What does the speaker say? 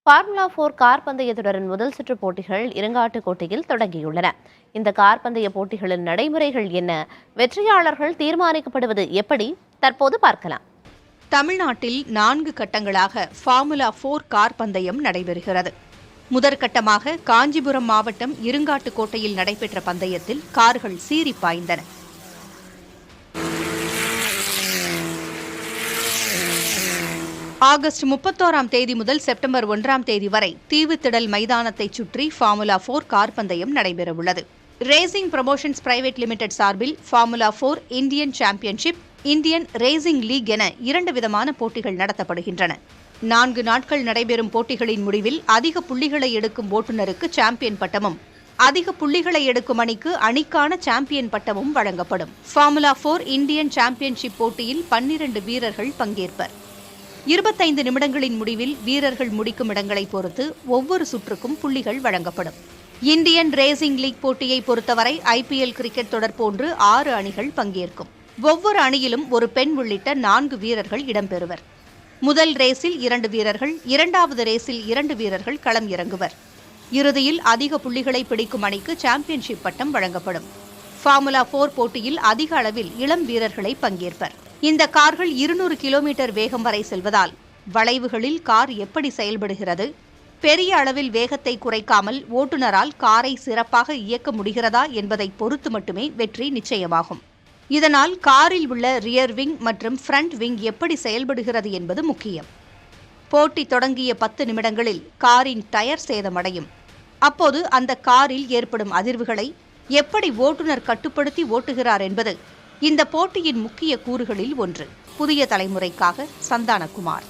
Formula 4 car பந்தய தொடரின் முதல் சுற்று போட்டிகள் இருங்காட்டுக்கோட்டையில் தொடங்கியுள்ளன. இந்த கார் பந்தய போட்டிகளின் நடைமுறைகள் என்ன, வெற்றியாளர்கள் தீர்மானிக்கப்படுவது எப்படி, தற்போது பார்க்கலாம். தமிழ்நாட்டில் 4 கட்டங்களாக ஃபார்முலா 4 கார் பந்தயம் நடைபெறுகிறது. முதற்கட்டமாக காஞ்சிபுரம் மாவட்டம் இருங்காட்டுக்கோட்டையில் நடைபெற்ற பந்தயத்தில் கார்கள் சீறி பாய்ந்தன. ஆகஸ்ட் 31ஆம் தேதி முதல் செப்டம்பர் 1ஆம் தேதி வரை தீவுத்திடல் மைதானத்தை சுற்றி ஃபார்முலா 4 கார் பந்தயம் நடைபெறவுள்ளது. ரேசிங் ப்ரமோஷன்ஸ் பிரைவேட் லிமிடெட் சார்பில் formula 4 Indian championship, Indian racing league என 2 விதமான போட்டிகள் நடத்தப்படுகின்றன. 4 நாட்கள் நடைபெறும் போட்டிகளின் முடிவில் அதிக புள்ளிகளை எடுக்கும் ஓட்டுநருக்கு சாம்பியன் பட்டமும், அதிக புள்ளிகளை எடுக்கும் அணிக்கான சாம்பியன் பட்டமும் வழங்கப்படும். ஃபார்முலா 4 இந்தியன் சாம்பியன்ஷிப் போட்டியில் 12 வீரர்கள் பங்கேற்பர். 25 நிமிடங்களின் முடிவில் வீரர்கள் முடிக்கும் இடங்களை பொறுத்து ஒவ்வொரு சுற்றுக்கும் புள்ளிகள் வழங்கப்படும். இந்தியன் ரேசிங் லீக் போட்டியை பொறுத்தவரை IPL கிரிக்கெட் தொடர் போன்று 6 அணிகள் பங்கேற்கும். ஒவ்வொரு அணியிலும் ஒரு பெண் உள்ளிட்ட 4 வீரர்கள் இடம்பெறுவர். முதல் ரேஸில் 2 வீரர்கள், 2வது ரேஸில் 2 வீரர்கள் களம் இறங்குவர். இறுதியில் அதிக புள்ளிகளை பிடிக்கும் அணிக்கு சாம்பியன்ஷிப் பட்டம் வழங்கப்படும். ஃபார்முலா 4 போட்டியில் அதிக அளவில் இளம் வீரர்களை பங்கேற்பர். இந்த கார்கள் 200 கிலோமீட்டர் வேகம் வரை செல்வதால் வளைவுகளில் கார் எப்படி செயல்படுகிறது, பெரிய அளவில் வேகத்தை குறைக்காமல் ஓட்டுநரால் காரை சிறப்பாக இயக்க முடிகிறதா என்பதை பொறுத்து மட்டுமே வெற்றி நிச்சயமாகும். இதனால் காரில் உள்ள ரியர் விங் மற்றும் ஃப்ரண்ட் விங் எப்படி செயல்படுகிறது என்பது முக்கியம். போட்டி தொடங்கிய 10 நிமிடங்களில் காரின் டயர் சேதமடையும். அப்போது அந்த காரில் ஏற்படும் அதிர்வுகளை எப்படி ஓட்டுநர் கட்டுப்படுத்தி ஓட்டுகிறார் என்பது இந்த போட்டியின் முக்கிய கூறுகளில் ஒன்று. புதிய தலைமுறைக்காக சந்தானகுமார்.